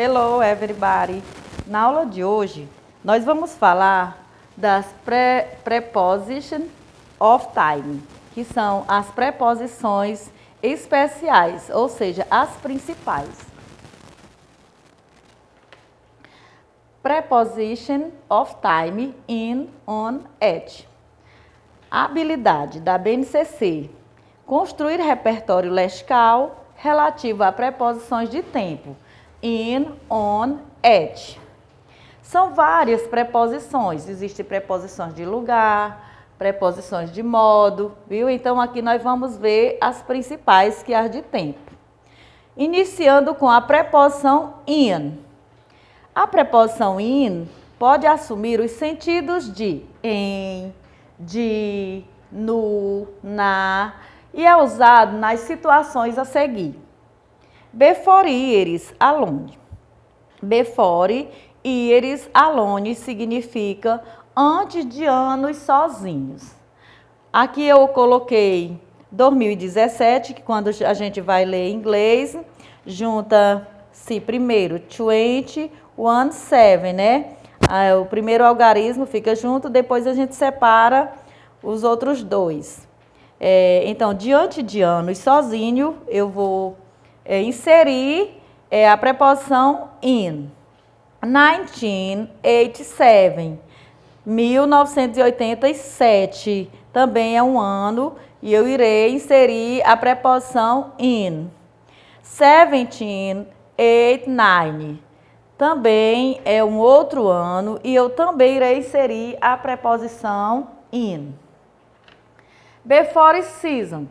Hello, everybody! Na aula de hoje, nós vamos falar das preposition of time, que são as preposições especiais, ou seja, as principais. Preposition of time in, on, at. A habilidade da BNCC: construir repertório lexical relativo a preposições de tempo, in, on, at. São várias preposições, existem preposições de lugar, preposições de modo, viu? Então aqui nós vamos ver as principais, que as de tempo. Iniciando com a preposição in. A preposição in pode assumir os sentidos de em, de, no, na, e é usado nas situações a seguir. Before years alone. Before years alone significa antes de anos sozinhos. Aqui eu coloquei 2017, que quando a gente vai ler em inglês, junta-se primeiro 20, 1, 7, né? O primeiro algarismo fica junto, depois a gente separa os outros dois. Então, diante de anos sozinho, eu vou inserir a preposição in. 1987, 1987, também é um ano, e eu irei inserir a preposição in. 1789, também é um outro ano, e eu também irei inserir a preposição in. Before season.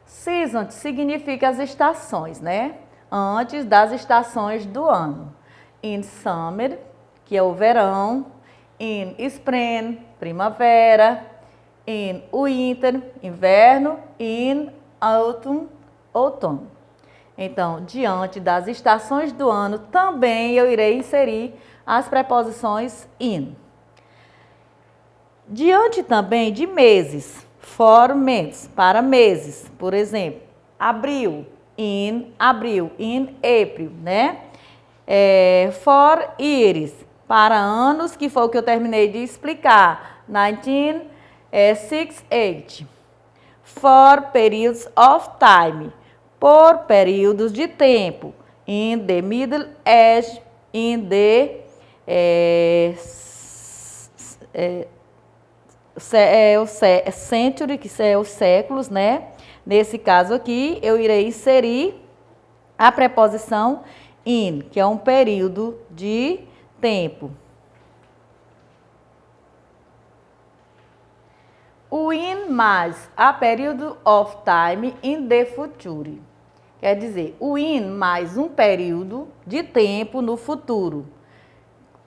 Season significa as estações, né? Antes das estações do ano. In summer, que é o verão. In spring, primavera. In winter, inverno. In autumn, outono. Então, diante das estações do ano, também eu irei inserir as preposições in. Diante também de meses, for months, para meses. Por exemplo, abril, in April, né? For years, para anos, que foi o que eu terminei de explicar, 1968. For periods of time, por períodos de tempo. In the middle age, in the century, que é os séculos, né? Nesse caso aqui, eu irei inserir a preposição in, que é um período de tempo. O in mais a período of time in the future. Quer dizer, o in mais um período de tempo no futuro.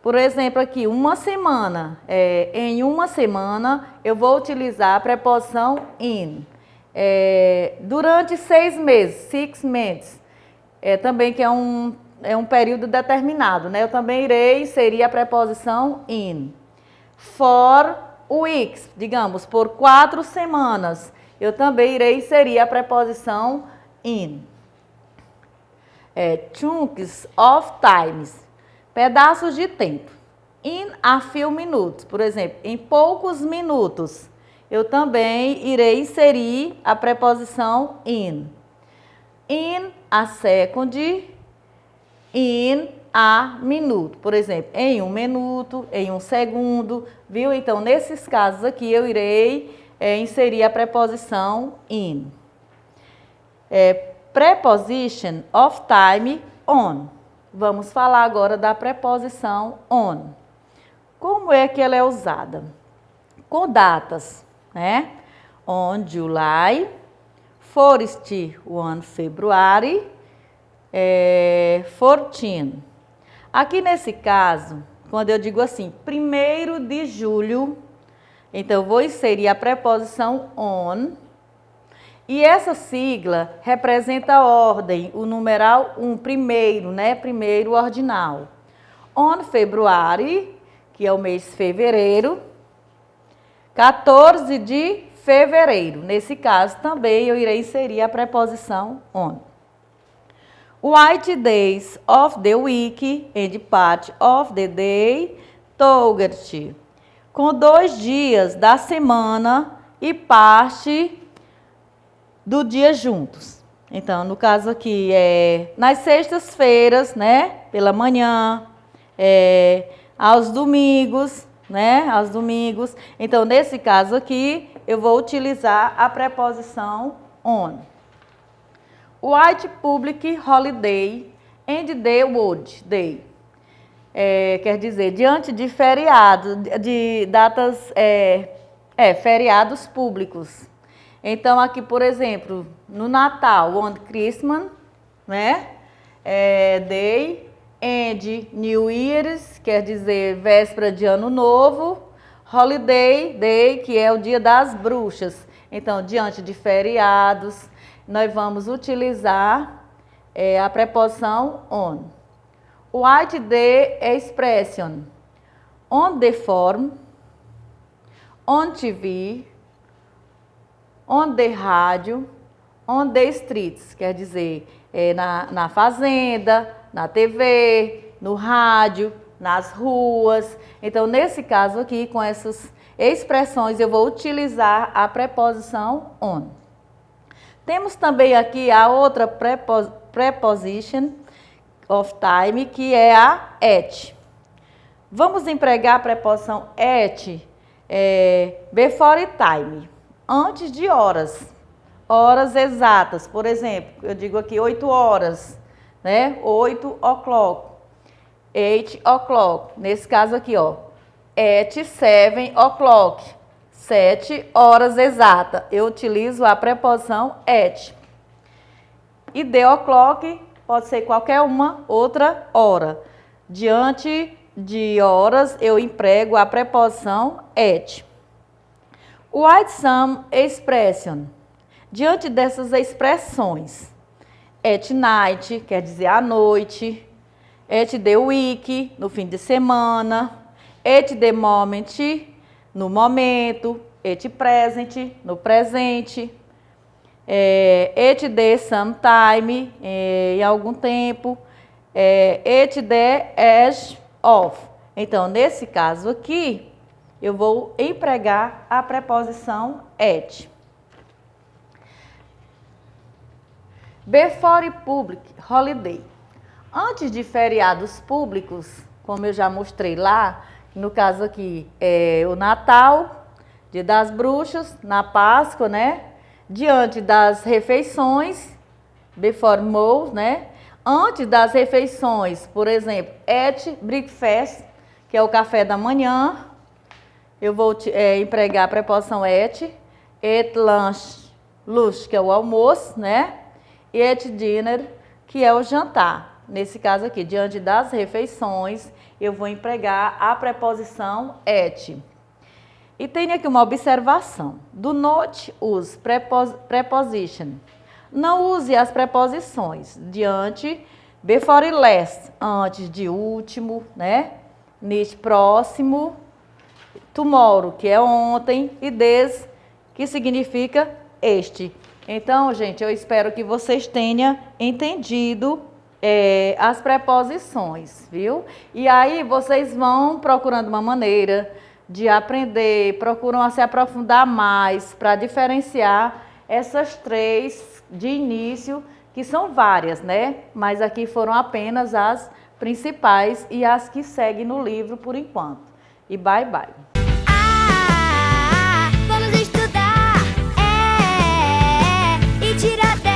Por exemplo, aqui, uma semana. Em uma semana, eu vou utilizar a preposição in. Durante 6 meses, 6 months, também que é um período determinado, né? Eu também irei inserir a preposição in. For weeks, digamos, por 4 semanas, eu também irei inserir a preposição in. Chunks of times, pedaços de tempo. In a few minutes, por exemplo, em poucos minutos, eu também irei inserir a preposição in. In a second, in a minuto, por exemplo, em um minuto, em um segundo, viu? Então, nesses casos aqui, eu irei inserir a preposição in. Preposition of time on. Vamos falar agora da preposição on. Como é que ela é usada? Com datas, né? On July, 1 February, 14. Aqui nesse caso, quando eu digo assim, 1º de julho, então eu vou inserir a preposição on. E essa sigla representa a ordem, o numeral 1, primeiro, né? Primeiro ordinal. On February, que é o mês de fevereiro. 14 de fevereiro. Nesse caso também eu irei inserir a preposição on. White days of the week and part of the day, Toget. Com 2 dias da semana e parte do dia juntos. Então, no caso aqui, nas sextas-feiras, né? Pela manhã, aos domingos, né? Aos domingos. Então, nesse caso aqui, eu vou utilizar a preposição on. White public holiday and the wood day. Quer dizer, diante de feriados, de datas, feriados públicos. Então, aqui, por exemplo, no Natal, on Christmas, né? Day, and New Year's, quer dizer, véspera de Ano Novo. Holiday Day, que é o dia das bruxas. Então, diante de feriados, nós vamos utilizar a preposição on. White the expression on the farm, on TV, on the rádio, on the streets, quer dizer, na fazenda, na TV, no rádio, nas ruas. Então, nesse caso aqui, com essas expressões, eu vou utilizar a preposição on. Temos também aqui a outra preposition of time, que é a at. Vamos empregar a preposição at before time, antes de horas. Horas exatas. Por exemplo, eu digo aqui 8 horas, né? 8 o'clock. 8 o'clock. Nesse caso aqui, ó. At 7 o'clock. 7 horas exata. Eu utilizo a preposição at. E the o'clock pode ser qualquer uma outra hora. Diante de horas, eu emprego a preposição at. White some expression. Diante dessas expressões, at night, quer dizer à noite, at the week, no fim de semana, at the moment, no momento, at present, no presente, at the sometime, em algum tempo, at the as of. Então, nesse caso aqui, eu vou empregar a preposição at. Before public holiday. Antes de feriados públicos, como eu já mostrei lá, no caso aqui o Natal, Dia das Bruxas, na Páscoa, né? Diante das refeições, before meals, né? Antes das refeições, por exemplo, at breakfast, que é o café da manhã, eu vou empregar a preposição at lunch, que é o almoço, né? E at dinner, que é o jantar. Nesse caso aqui, diante das refeições, eu vou empregar a preposição at. E tem aqui uma observação. Do not use preposition. Não use as preposições diante, before e last, antes de último, né? Next, próximo, tomorrow, que é ontem, e this, que significa este. Então, gente, eu espero que vocês tenham entendido as preposições, viu? E aí vocês vão procurando uma maneira de aprender, procuram se aprofundar mais para diferenciar essas 3 de início, que são várias, né? Mas aqui foram apenas as principais e as que seguem no livro por enquanto. E bye, bye. Vamos estudar, e tirar